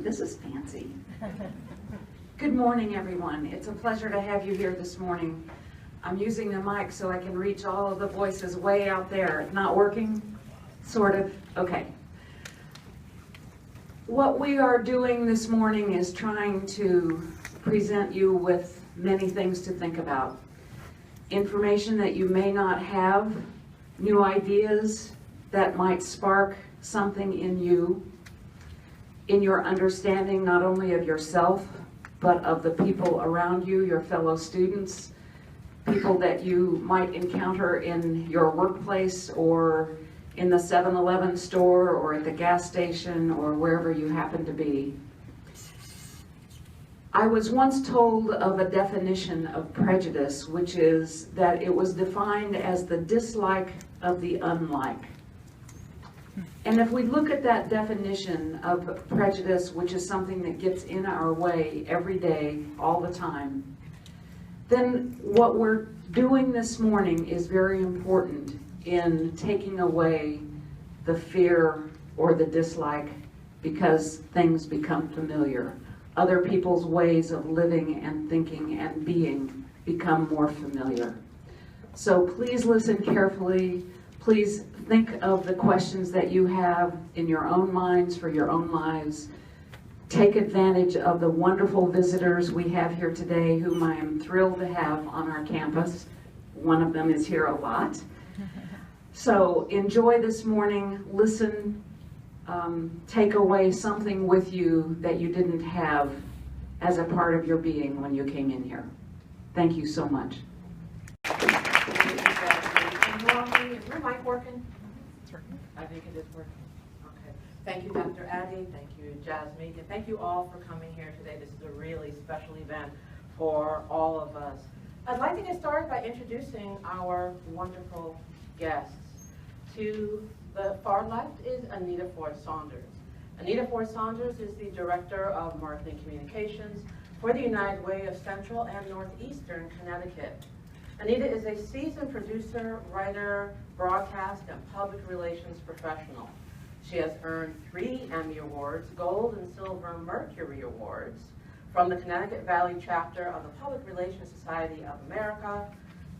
this is fancy. Good morning, everyone. It's a pleasure to have you here this morning. I'm using the mic so I can reach all of the voices way out there. Not working? Sort of? Okay. What we are doing this morning is trying to present you with many things to think about. Information that you may not have, new ideas that might spark something in you, in your understanding not only of yourself, but of the people around you, your fellow students, people that you might encounter in your workplace or in the 7-Eleven store or at the gas station or wherever you happen to be. I was once told of a definition of prejudice, which is that it was defined as the dislike of the unlike. And if we look at that definition of prejudice, which is something that gets in our way every day, all the time, then what we're doing this morning is very important in taking away the fear or the dislike because things become familiar. Other people's ways of living and thinking and being become more familiar. So please listen carefully. Please think of the questions that you have in your own minds for your own lives. Take advantage of the wonderful visitors we have here today, whom I am thrilled to have on our campus. One of them is here a lot. So enjoy this morning, listen, take away something with you that you didn't have as a part of your being when you came in here. Thank you so much. Is your mic working? It's working. I think it is working. Okay. Thank you, Dr. Addy. Thank you, Jasmine. And thank you all for coming here today. This is a really special event for all of us. I'd like to get started by introducing our wonderful guests. To the far left is Anita Ford-Saunders. Anita Ford-Saunders is the Director of Marketing Communications for the United Way of Central and Northeastern Connecticut. Anita is a seasoned producer, writer, broadcast, and public relations professional. She has earned 3 Emmy Awards, Gold and Silver Mercury Awards from the Connecticut Valley chapter of the Public Relations Society of America,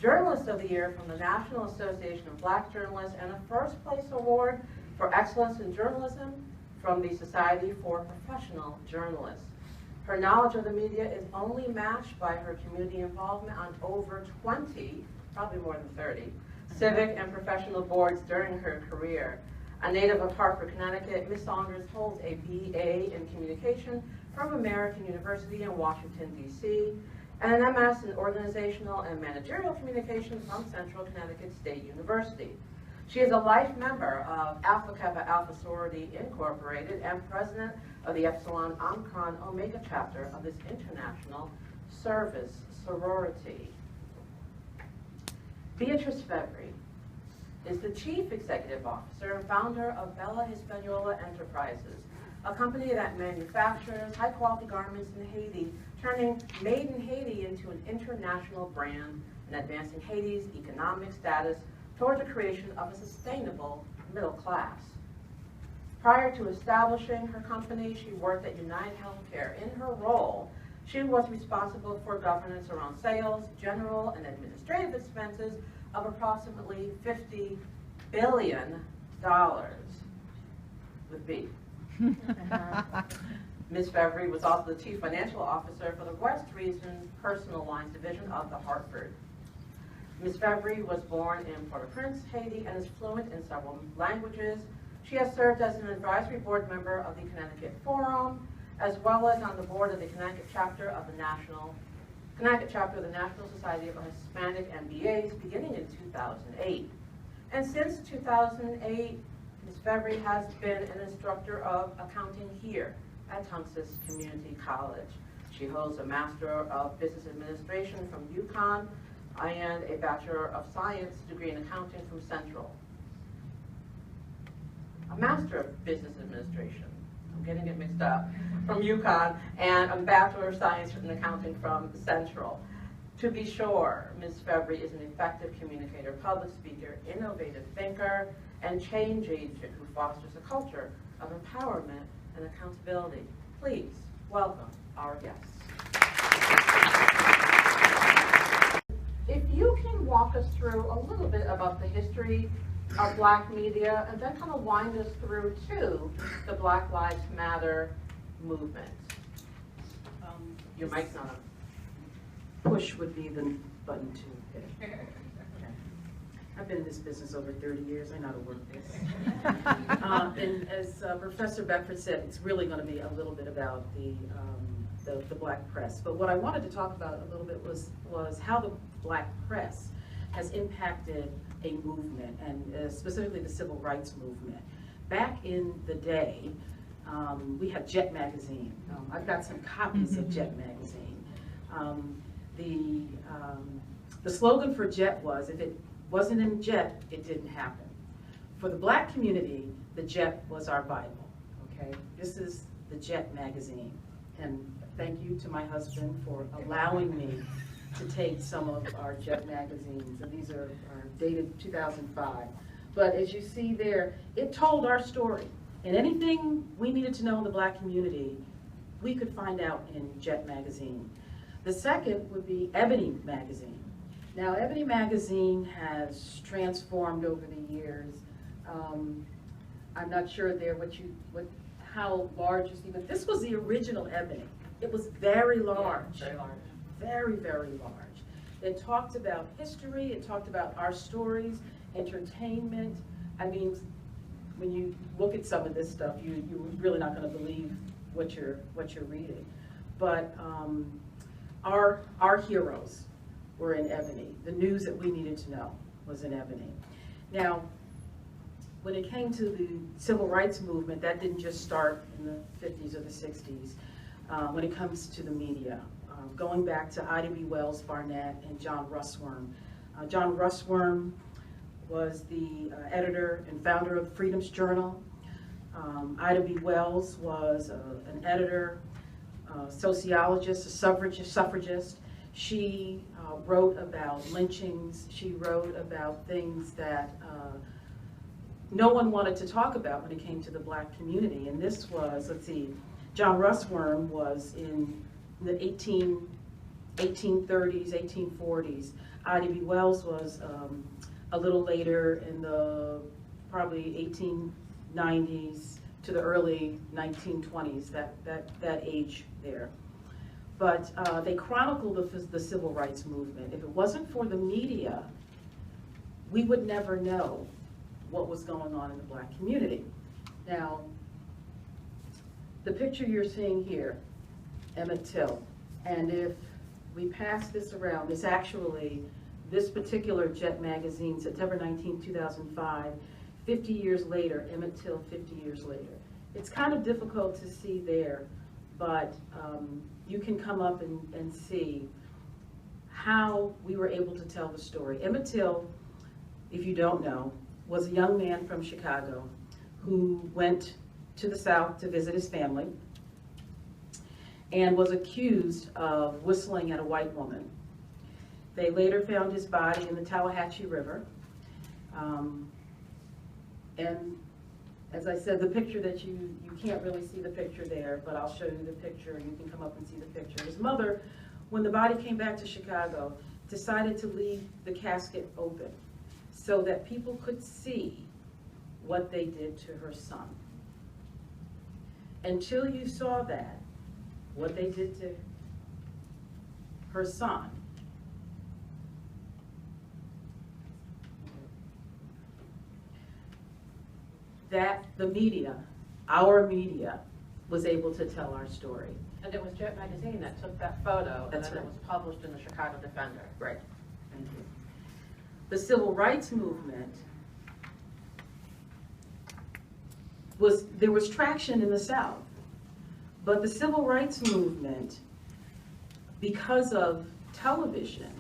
Journalist of the Year from the National Association of Black Journalists, and a First Place Award for Excellence in Journalism from the Society for Professional Journalists. Her knowledge of the media is only matched by her community involvement on over 20, probably more than 30, civic and professional boards during her career. A native of Hartford, Connecticut, Ms. Saunders holds a BA in Communication from American University in Washington, D.C., and an MS in Organizational and Managerial Communication from Central Connecticut State University. She is a life member of Alpha Kappa Alpha Sorority Incorporated and president of the Epsilon Omicron Omega chapter of this international service sorority. Beatrice Febvre is the Chief Executive Officer and founder of Bella Hispaniola Enterprises, a company that manufactures high-quality garments in Haiti, turning Made in Haiti into an international brand and advancing Haiti's economic status toward the creation of a sustainable middle class. Prior to establishing her company, she worked at United Healthcare. In her role, she was responsible for governance around sales, general, and administrative expenses of approximately $50 billion with B. Ms. Febvre was also the Chief Financial Officer for the West Region Personal Lines Division of the Hartford. Ms. Febvre was born in Port-au-Prince, Haiti, and is fluent in several languages. She has served as an advisory board member of the Connecticut Forum, as well as on the board of the Connecticut chapter of the National Society of Hispanic MBAs beginning in 2008. And since 2008, Ms. Febvre has been an instructor of accounting here at Tungus Community College. She holds a Master of Business Administration from UConn and a Bachelor of Science degree in accounting from Central. A Master of Business Administration, I'm getting it mixed up, from UConn, and a Bachelor of Science in accounting from Central. To be sure, Ms. Febvre is an effective communicator, public speaker, innovative thinker, and change agent who fosters a culture of empowerment and accountability. Please welcome our guests. If you can walk us through a little bit about the history of Black media and then kind of wind us through to the Black Lives Matter movement. Your mic's not on. Push would be the button to hit. I've been in this business over 30 years. I know how to work this. And as Professor Beckford said, it's really going to be a little bit about the Black press. But what I wanted to talk about a little bit was how the Black press has impacted a movement, and specifically the civil rights movement. Back in the day, we had Jet magazine. I've got some copies of Jet magazine. The slogan for Jet was, if it wasn't in Jet, it didn't happen. For the Black community, the Jet was our Bible, okay? This is the Jet magazine. And thank you to my husband for allowing me to take some of our Jet magazines. And these are dated 2005. But as you see there, it told our story. And anything we needed to know in the Black community, we could find out in Jet magazine. The second would be Ebony magazine. Now, Ebony magazine has transformed over the years. I'm not sure there how large you see, but this was the original Ebony. It was very large. Yeah, very large. Very, very large. It talked about history, it talked about our stories, entertainment. I mean, when you look at some of this stuff, you're really not going to believe what you're reading. But our heroes were in Ebony. The news that we needed to know was in Ebony. Now, when it came to the civil rights movement, that didn't just start in the 50s or the 60s. When it comes to the media, going back to Ida B. Wells Barnett and John Russwurm. John Russwurm was the editor and founder of Freedom's Journal. Ida B. Wells was an editor, sociologist, a suffragist. She wrote about lynchings. She wrote about things that no one wanted to talk about when it came to the Black community. And this was, let's see, John Russwurm was in the 1830s, 1840s. Ida B. Wells was a little later in the probably 1890s to the early 1920s, that age there. But they chronicled the civil rights movement. If it wasn't for the media, we would never know what was going on in the Black community. Now, the picture you're seeing here, Emmett Till, and if we pass this around, this particular Jet magazine, September 19, 2005, 50 years later, Emmett Till 50 years later. It's kind of difficult to see there, but you can come up and see how we were able to tell the story. Emmett Till, if you don't know, was a young man from Chicago who went to the South to visit his family and was accused of whistling at a white woman. They later found his body in the Tallahatchie River. And as I said, the picture that you can't really see the picture there, but I'll show you the picture and you can come up and see the picture. His mother, when the body came back to Chicago, decided to leave the casket open so that people could see what they did to her son. Until you saw that, what they did to her son, that the media, our media, was able to tell our story. And it was Jet magazine that took that photo, That's and then right. it was published in the Chicago Defender. Right. Thank you. The civil rights movement there was traction in the South, but the civil rights movement, because of television,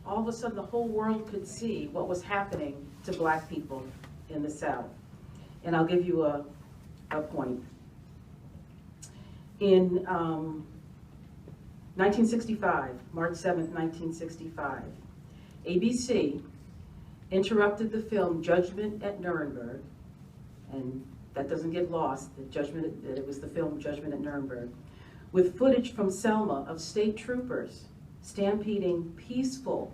all of a sudden the whole world could see what was happening to Black people in the South. And I'll give you a point. In 1965, March 7th, 1965, ABC interrupted the film Judgment at Nuremberg, and that doesn't get lost, the judgment, that it was the film Judgment at Nuremberg, with footage from Selma of state troopers stampeding peaceful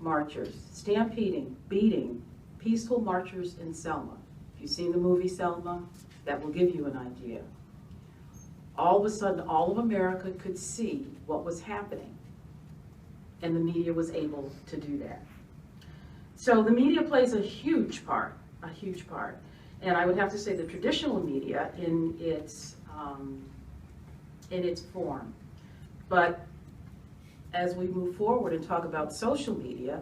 marchers, stampeding, beating peaceful marchers in Selma. If you've seen the movie Selma, that will give you an idea. All of a sudden, all of America could see what was happening, and the media was able to do that. So the media plays a huge part, and I would have to say the traditional media in its form. But as we move forward and talk about social media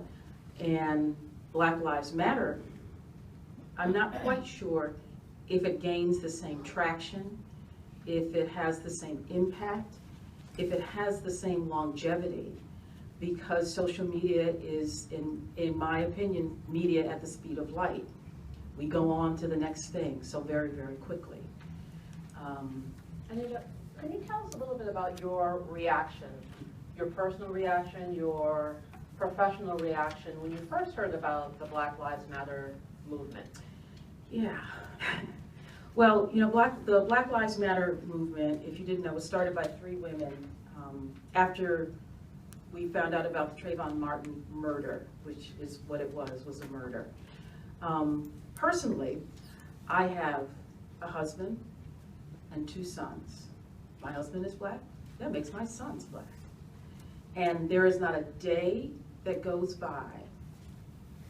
and Black Lives Matter, I'm not quite sure if it gains the same traction, if it has the same impact, if it has the same longevity, because social media is, in my opinion, media at the speed of light. We go on to the next thing so very, very quickly. Anita, can you tell us a little bit about your reaction, your personal reaction, your professional reaction when you first heard about the Black Lives Matter movement? Yeah. Well, you know, the Black Lives Matter movement, if you didn't know, was started by 3 women after we found out about the Trayvon Martin murder, which is what it was a murder. Personally, I have a husband and 2 sons. My husband is Black, that makes my sons Black. And there is not a day that goes by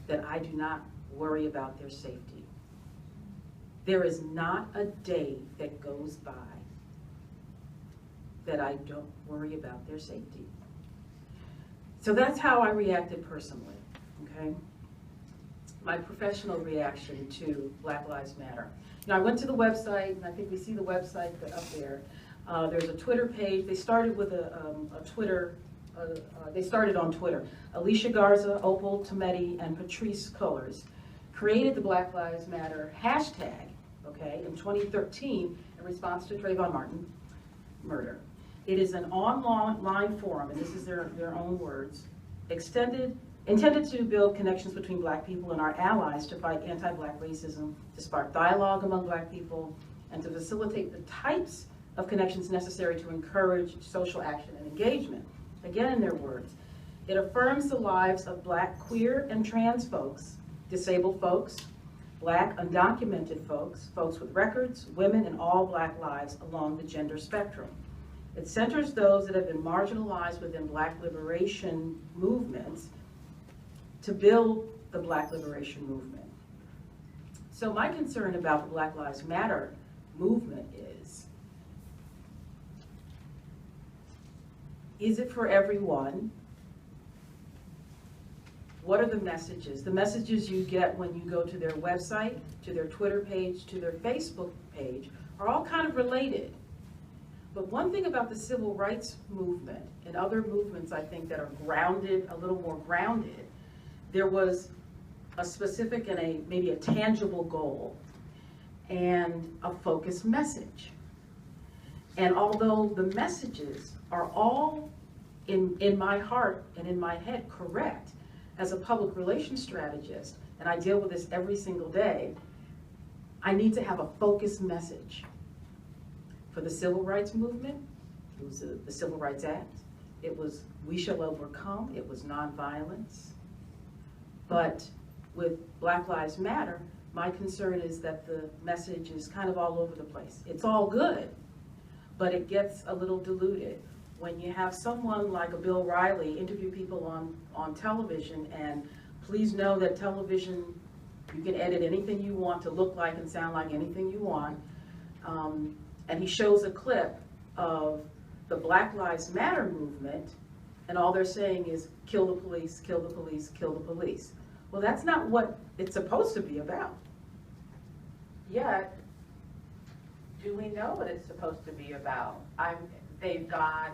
that I do not worry about their safety. There is not a day that goes by that I don't worry about their safety. So that's how I reacted personally, okay? My professional reaction to Black Lives Matter. Now, I went to the website, and I think we see the website up there. There's a Twitter page. They started with they started on Twitter. Alicia Garza, Opal Tometi, and Patrice Cullors created the Black Lives Matter hashtag, okay, in 2013 in response to Trayvon Martin murder. It is an online forum, and this is their own words, intended to build connections between Black people and our allies to fight anti-Black racism, to spark dialogue among Black people, and to facilitate the types of connections necessary to encourage social action and engagement. Again, in their words, it affirms the lives of Black, queer, and trans folks, disabled folks, Black undocumented folks, folks with records, women, and all Black lives along the gender spectrum. It centers those that have been marginalized within Black liberation movements to build the Black liberation movement. So my concern about the Black Lives Matter movement is it for everyone? What are the messages? The messages you get when you go to their website, to their Twitter page, to their Facebook page are all kind of related. But one thing about the civil rights movement and other movements, I think, that are grounded, a little more grounded, there was a specific and maybe a tangible goal and a focused message. And although the messages are all in my heart and in my head correct, as a public relations strategist, and I deal with this every single day, I need to have a focused message. For the civil rights movement, it was the Civil Rights Act. It was We Shall Overcome. It was nonviolence. But with Black Lives Matter, my concern is that the message is kind of all over the place. It's all good, but it gets a little diluted. When you have someone like a Bill Riley interview people on television, and please know that television, you can edit anything you want to look like and sound like anything you want, and he shows a clip of the Black Lives Matter movement, and all they're saying is, kill the police, kill the police, kill the police. Well, that's not what it's supposed to be about. Yet, do we know what it's supposed to be about? They've got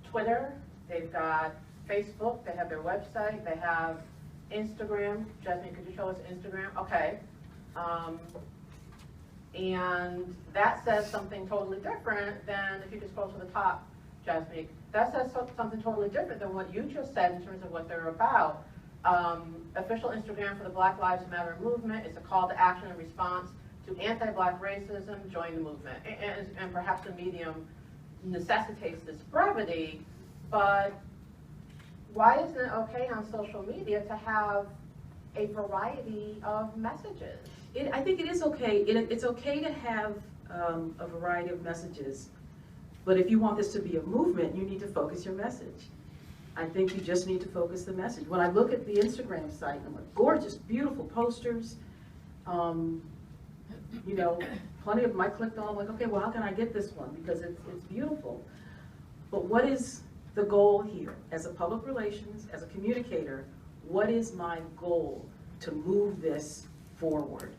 Twitter, they've got Facebook, they have their website, they have Instagram. Jasmine, could you show us Instagram? Okay. And that says something totally different than, if you just scroll to the top, Jasmine, that says something totally different than what you just said in terms of what they're about. Official Instagram for the Black Lives Matter movement is a call to action and response to anti-Black racism, join the movement. And perhaps the medium necessitates this brevity, but why isn't it okay on social media to have a variety of messages? I think it is okay. It's okay to have a variety of messages, but if you want this to be a movement, you need to focus your message. I think you just need to focus the message. When I look at the Instagram site, I'm like, gorgeous, beautiful posters. You know, plenty of them I clicked on, I'm like, okay, well, how can I get this one? Because it's beautiful. But what is the goal here? As a public relations, as a communicator, what is my goal to move this forward?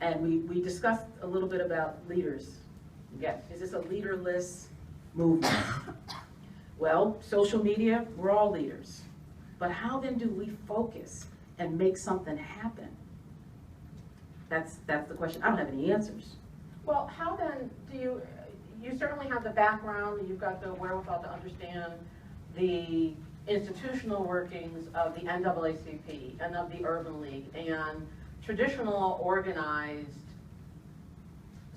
And we discussed a little bit about leaders. Yes. Is this a leaderless movement? Well, social media, we're all leaders. But how then do we focus and make something happen? That's the question. I don't have any answers. Well, how then do you certainly have the background, you've got the wherewithal to understand the institutional workings of the NAACP and of the Urban League and traditional organized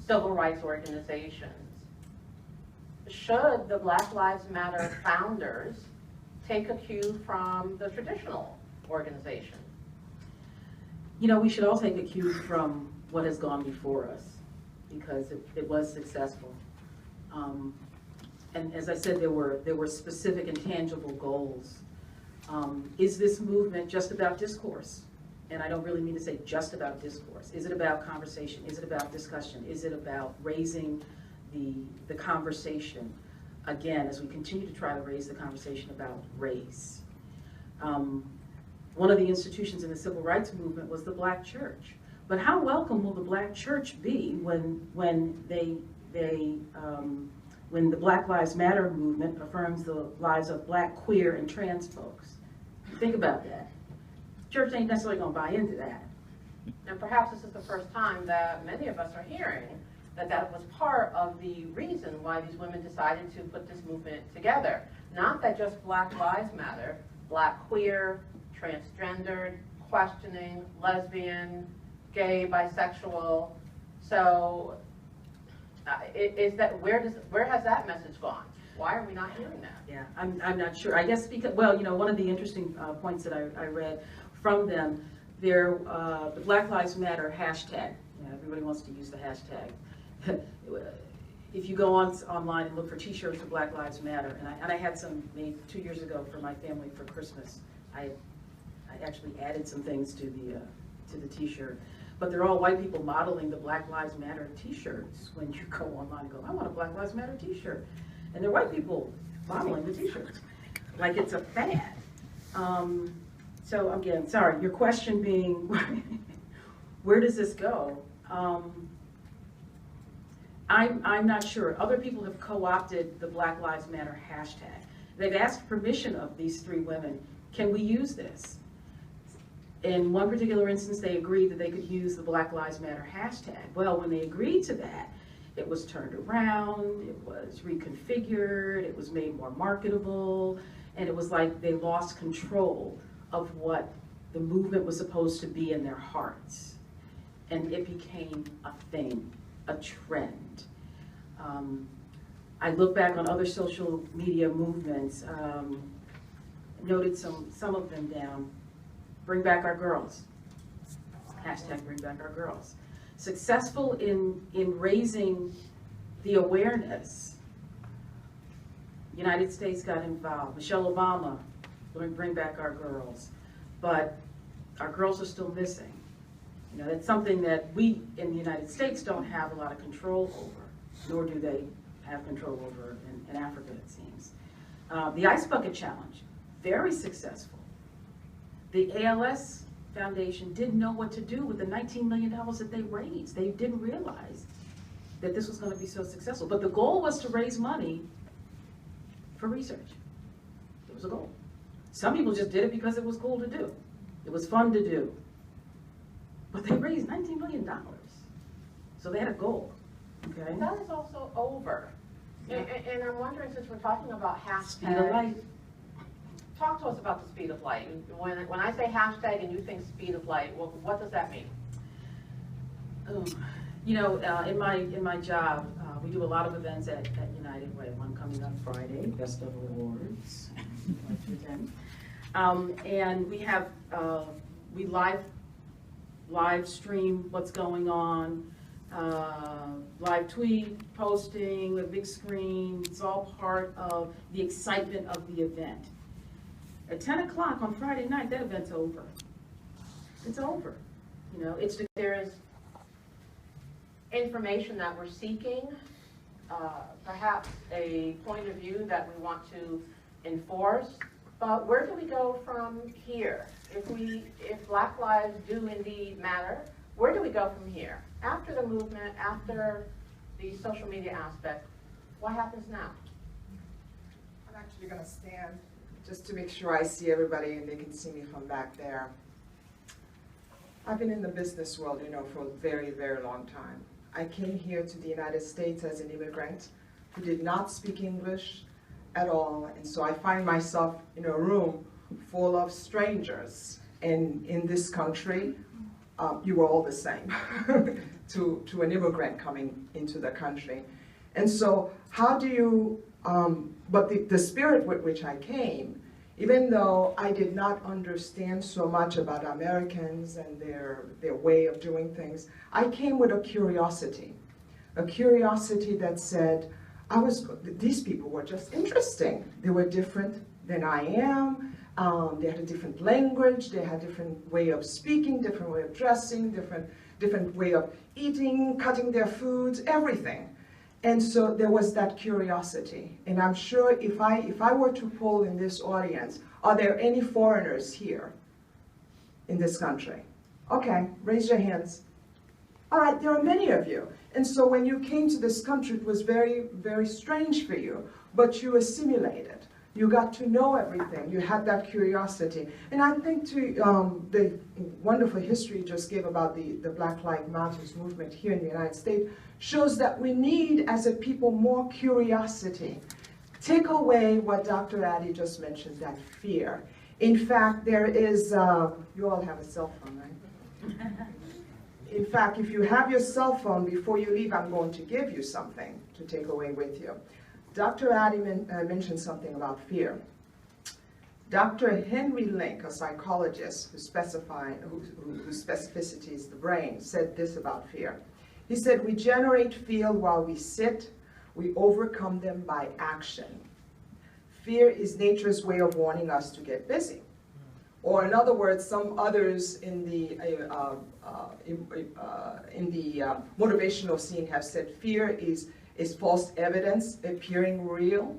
civil rights organizations. Should the Black Lives Matter founders take a cue from the traditional organization? You know, we should all take a cue from what has gone before us, because it was successful. And as I said, there were specific and tangible goals. Is this movement just about discourse? And I don't really mean to say just about discourse. Is it about conversation? Is it about discussion? Is it about raising the conversation, again, as we continue to try to raise the conversation about race? One of the institutions in the civil rights movement was the Black church. But how welcome will the Black church be when the Black Lives Matter movement affirms the lives of Black, queer, and trans folks? Think about that. Church ain't necessarily going to buy into that. And perhaps this is the first time that many of us are hearing that was part of the reason why these women decided to put this movement together. Not that just Black Lives Matter, Black, queer, transgendered, questioning, lesbian, gay, bisexual. So where has that message gone? Why are we not hearing that? Yeah, I'm not sure. I guess because, well, you know, one of the interesting points that I read from them, the Black Lives Matter hashtag. Yeah, everybody wants to use the hashtag. If you go online and look for T-shirts for Black Lives Matter, and I had some made 2 years ago for my family for Christmas. I actually added some things to the T-shirt, but they're all white people modeling the Black Lives Matter T-shirts. When you go online and go, I want a Black Lives Matter T-shirt, and they're white people modeling the T-shirts like it's a fad. So again, sorry, your question being, where does this go? I'm not sure. Other people have co-opted the Black Lives Matter hashtag. They've asked permission of these 3 women. Can we use this? In one particular instance, they agreed that they could use the Black Lives Matter hashtag. Well, when they agreed to that, it was turned around, it was reconfigured, it was made more marketable, and it was like they lost control of what the movement was supposed to be in their hearts. And it became a thing, a trend. I look back on other social media movements, noted some of them down. Bring back our girls. Hashtag bring back our girls. Successful in raising the awareness. United States got involved. Michelle Obama, bring back our girls. But our girls are still missing. You know, that's something that we in the United States don't have a lot of control over, nor do they have control over in Africa, it seems. The Ice Bucket Challenge, very successful. The ALS Foundation didn't know what to do with the $19 million that they raised. They didn't realize that this was going to be so successful. But the goal was to raise money for research. It was a goal. Some people just did it because it was cool to do. It was fun to do. But they raised $19 million. So they had a goal. Okay. That is also over. Yeah. And I'm wondering, since we're talking about Speed of light. talk to us about the speed of light. When I say hashtag and you think speed of light, what does that mean? You know, in my job, we do a lot of events at United Way. One coming up Friday, Best of Awards. I'd like to attend. And we have we live stream what's going on, live tweet, posting, the big screen. It's all part of the excitement of the event. At 10 o'clock on Friday night, that event's over. It's over. You know, it's There is information that we're seeking, perhaps a point of view that we want to enforce, but where do we go from here? If Black lives do indeed matter, where do we go from here? After the movement, after the social media aspect, what happens now? I'm actually going to stand just to make sure I see everybody and they can see me from back there. I've been in the business world, you know, for a very, very long time. I came here to the United States as an immigrant who did not speak English at all, and so I find myself in a room full of strangers. And in this country, you were all the same to an immigrant coming into the country. And so how do you, but the spirit with which I came, even though I did not understand so much about Americans and their way of doing things, I came with a curiosity that said, these people were just interesting. They were different than I am. They had a different language. They had a different way of speaking, different way of dressing, different way of eating, cutting their foods, everything. And so there was that curiosity. And I'm sure if I were to poll in this audience, are there any foreigners here in this country? Okay, raise your hands. All right, there are many of you. And so when you came to this country, it was very, very strange for you, but you assimilated. You got to know everything. You had that curiosity. And I think to the wonderful history you just gave about the BlackLivesMatter movement here in the United States shows that we need, as a people, more curiosity. Take away what Dr. Addy just mentioned, that fear. In fact, there is, you all have a cell phone, right? In fact, if you have your cell phone, before you leave, I'm going to give you something to take away with you. Dr. Addy mentioned something about fear. Dr. Henry Link, a psychologist whose specificity is the brain, said this about fear. He said, we generate fear while we sit. We overcome them by action. Fear is nature's way of warning us to get busy. Or in other words, some others in the motivational scene have said fear is false evidence appearing real.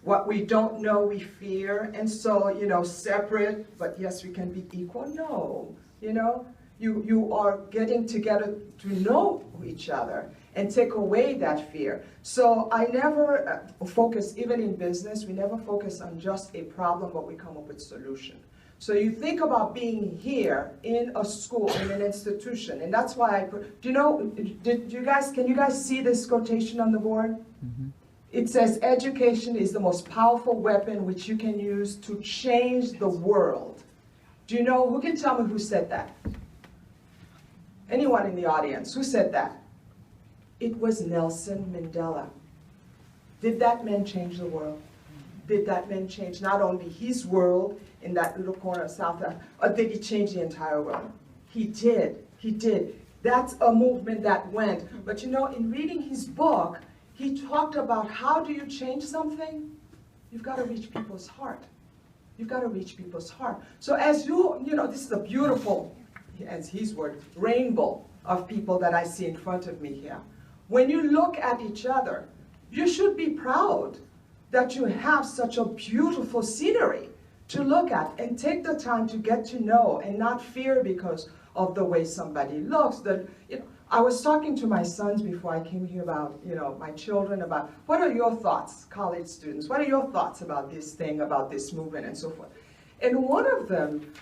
What we don't know, we fear. And so, you know, separate, but yes, we can be equal. No, you know, you are getting together to know each other and take away that fear. So I never focus, even in business, we never focus on just a problem, but we come up with solution. So you think about being here in a school, in an institution, and that's why I put, do you know, can you guys see this quotation on the board? Mm-hmm. It says, education is the most powerful weapon which you can use to change the world. Do you know, who can tell me who said that? Anyone in the audience, who said that? It was Nelson Mandela. Did that man change the world? Did that man change not only his world in that little corner of South Africa, or did he change the entire world? He did, he did. That's a movement that went. But you know, in reading his book, he talked about how do you change something? You've got to reach people's heart. You've got to reach people's heart. So as you know, this is a beautiful, as his word, rainbow of people that I see in front of me here. When you look at each other, you should be proud that you have such a beautiful scenery to look at and take the time to get to know and not fear because of the way somebody looks. That, you know, I was talking to my sons before I came here about, you know, my children, about what are your thoughts, college students, what are your thoughts about this thing, about this movement and so forth. And one of them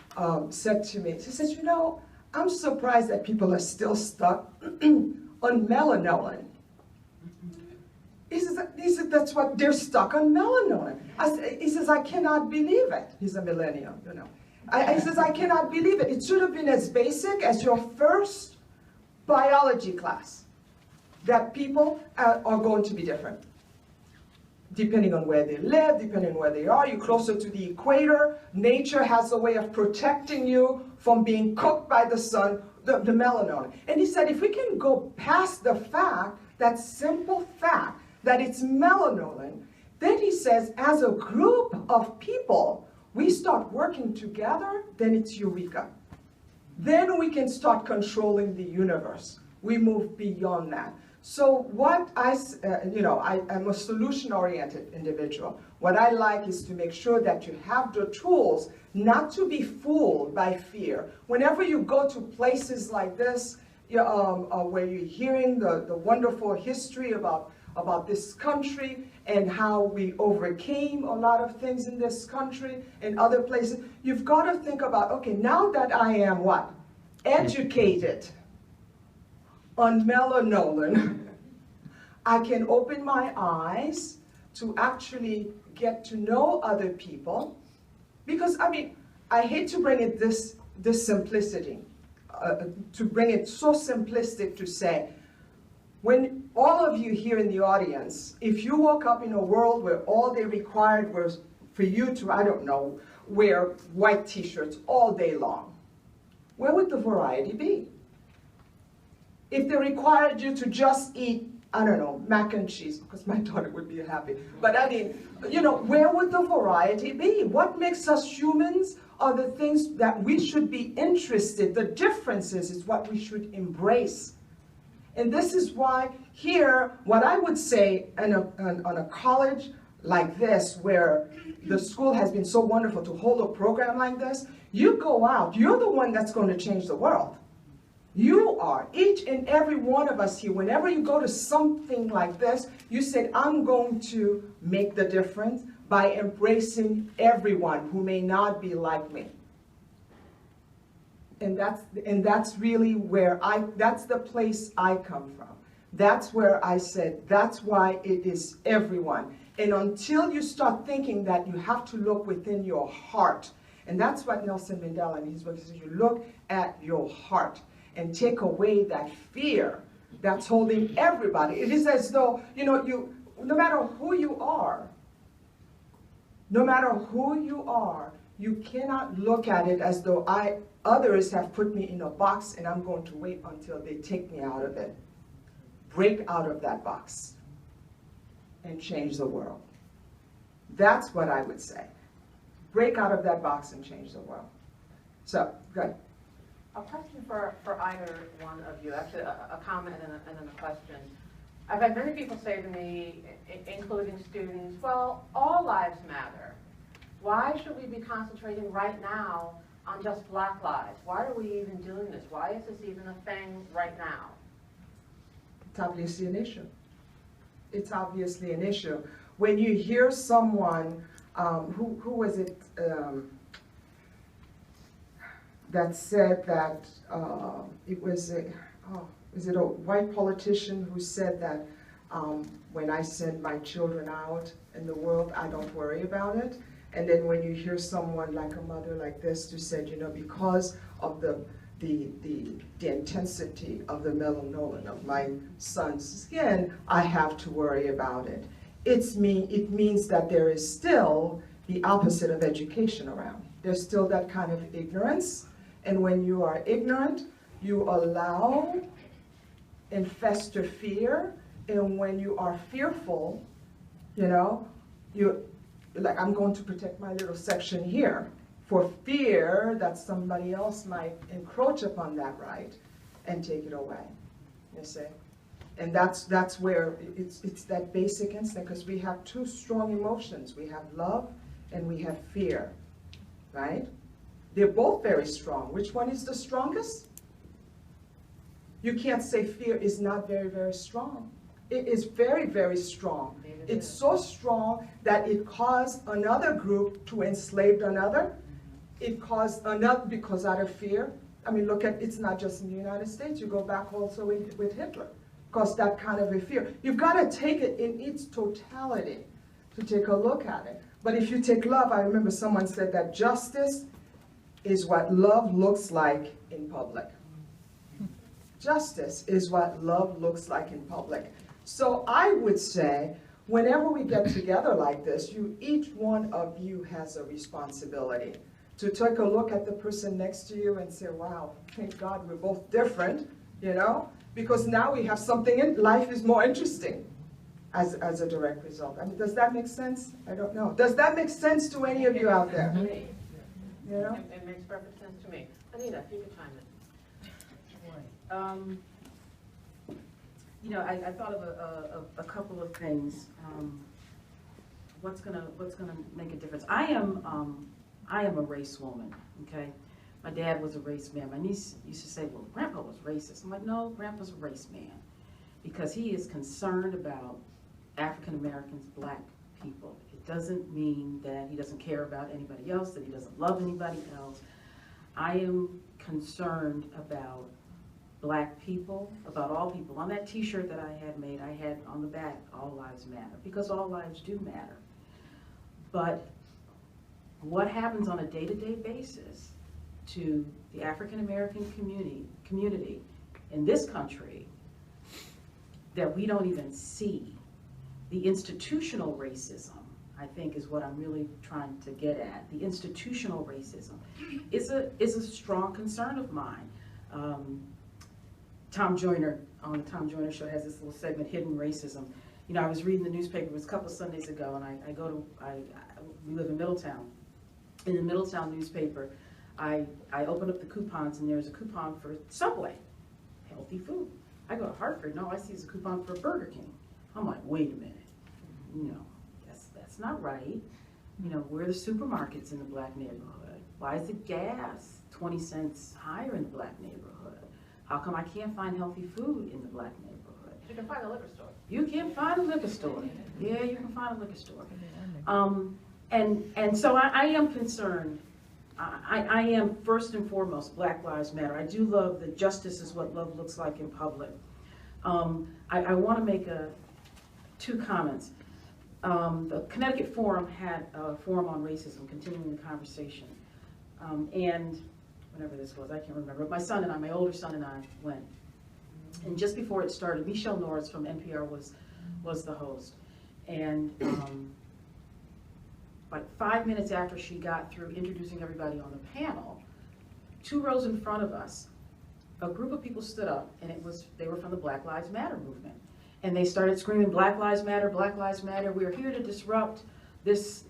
said to me, she said, you know, I'm surprised that people are still stuck on melanoin. He said, that's what, they're stuck on melanoin. He says, I cannot believe it. He's a millennial, you know. He says, I cannot believe it. It should have been as basic as your first biology class, that people are going to be different. Depending on where they live, depending on where they are, you're closer to the equator, nature has a way of protecting you from being cooked by the sun, the melanin. And he said, if we can go past the fact, that simple fact, that it's melanin, then he says, as a group of people, we start working together, then it's eureka. Then we can start controlling the universe. We move beyond that. So what I'm a solution-oriented individual. What I like is to make sure that you have the tools not to be fooled by fear. Whenever you go to places like this, where you're hearing the wonderful history about this country and how we overcame a lot of things in this country and other places, you've got to think about, okay, now that I am what? Educated on melanin, I can open my eyes to actually get to know other people. Because, I mean, I hate to bring it this simplicity, to bring it so simplistic to say, when all of you here in the audience, if you woke up in a world where all they required was for you to, I don't know, wear white t-shirts all day long, where would the variety be? If they required you to just eat, I don't know, mac and cheese, because my daughter would be happy. But I mean, where would the variety be? What makes us humans are the things that we should be interested. The differences is what we should embrace. And this is why here, what I would say on a college like this, where the school has been so wonderful to hold a program like this, you go out, you're the one that's going to change the world. You are, each and every one of us here, whenever you go to something like this, you said, I'm going to make the difference by embracing everyone who may not be like me. And that's really where that's the place I come from. That's where I said, that's why it is everyone. And until you start thinking that you have to look within your heart, and that's what Nelson Mandela in his book says, you look at your heart and take away that fear that's holding everybody. It is as though, no matter who you are, you cannot look at it as though others have put me in a box and I'm going to wait until they take me out of it. Break out of that box and change the world. That's what I would say. Break out of that box and change the world. So, go ahead. A question for either one of you, actually a comment and then a question. I've had many people say to me, including students, well, all lives matter. Why should we be concentrating right now on just Black lives? Why are we even doing this? Why is this even a thing right now? It's obviously an issue. It's obviously an issue. When you hear someone, who was it, that said that was it a white politician who said that when I send my children out in the world, I don't worry about it. And then when you hear someone like a mother like this who said, because of the intensity of the melanin of my son's skin, I have to worry about it. It means that there is still the opposite of education around. There's still that kind of ignorance. And when you are ignorant, you allow and fester fear. And when you are fearful, like, I'm going to protect my little section here for fear that somebody else might encroach upon that right and take it away, you see? And that's where it's that basic instinct, because we have two strong emotions. We have love and we have fear, right? They're both very strong. Which one is the strongest? You can't say fear is not very, very strong. It is very, very strong. It's so strong that it caused another group to enslave another. It caused another, because out of fear, I mean, look at, it's not just in the United States. You go back also with Hitler, because that kind of a fear. You've got to take it in its totality to take a look at it. But if you take love, I remember someone said that justice is what love looks like in public. justice is what love looks like in public. So I would say, whenever we get together like this, each one of you has a responsibility to take a look at the person next to you and say, wow, thank God we're both different, you know? Because now we have something in life is more interesting as a direct result. I mean, does that make sense? I don't know. Does that make sense to any of you out there? To me. You know? It makes perfect sense to me. Anita, if you could chime in. You know, I thought of a couple of things. What's gonna make a difference? I am a race woman. Okay, my dad was a race man. My niece used to say, "Well, Grandpa was racist." I'm like, "No, Grandpa's a race man because he is concerned about African Americans, Black people. It doesn't mean that he doesn't care about anybody else, that he doesn't love anybody else. I am concerned about Black people, about all people." On that t-shirt that I had made, I had on the back, "All lives matter," because all lives do matter. But what happens on a day-to-day basis to the African American community in this country that we don't even see, the institutional racism, I think is what I'm really trying to get at. The institutional racism is a strong concern of mine. Tom Joyner on the Tom Joyner Show has this little segment, Hidden Racism. You know, I was reading the newspaper, it was a couple of Sundays ago, and we live in Middletown. In the Middletown newspaper, I opened up the coupons, and there's a coupon for Subway, healthy food. I go to Hartford, no, I see it's a coupon for Burger King. I'm like, wait a minute, you know, that's not right. You know, where are the supermarkets in the Black neighborhood? Why is the gas 20 cents higher in the Black neighborhood? How come I can't find healthy food in the Black neighborhood? You can find a liquor store. You can find a liquor store. Yeah, you can find a liquor store. And so I am concerned. I am first and foremost Black Lives Matter. I do love that justice is what love looks like in public. I want to make two comments. The Connecticut Forum had a forum on racism, continuing the conversation. And whenever this was, I can't remember. My son and I, my older son and I went. And just before it started, Michelle Norris from NPR was the host. And like 5 minutes after she got through introducing everybody on the panel, 2 rows in front of us, a group of people stood up, and they were from the Black Lives Matter movement. And they started screaming, "Black Lives Matter, Black Lives Matter. We are here to disrupt this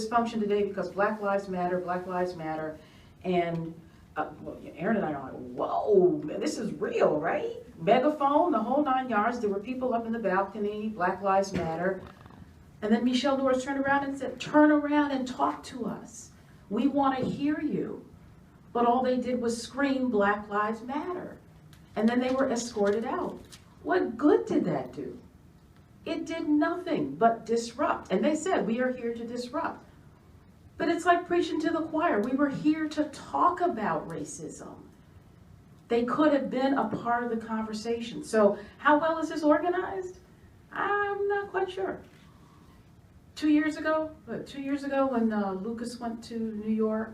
function today because Black Lives Matter, Black Lives Matter." And well, Aaron and I are like, whoa, man, this is real, right? Megaphone, the whole 9 yards. There were people up in the balcony, Black Lives Matter. And then Michelle Norris turned around and said, "Turn around and talk to us. We want to hear you." But all they did was scream, "Black Lives Matter." And then they were escorted out. What good did that do? It did nothing but disrupt. And they said, "We are here to disrupt." But it's like preaching to the choir. We were here to talk about racism. They could have been a part of the conversation. So how well is this organized? I'm not quite sure. 2 years ago when Lucas went to New York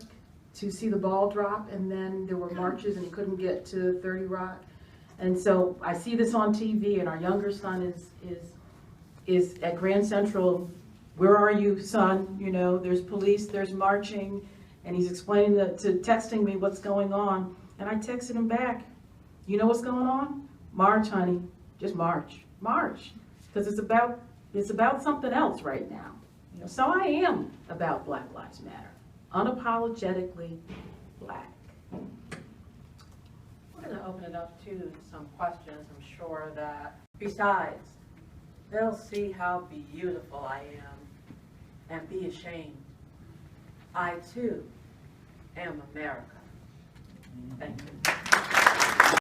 to see the ball drop, and then there were marches and he couldn't get to 30 Rock. And so I see this on TV, and our younger son is at Grand Central. "Where are you, son? You know, there's police, there's marching," and he's explaining texting me what's going on. And I texted him back, "You know what's going on? March, honey, just march, march," because it's about something else right now. You know, so I am about Black Lives Matter, unapologetically Black. We're going to open it up to some questions. I'm sure that besides, they'll see how beautiful I am and be ashamed. I too am America. Thank you.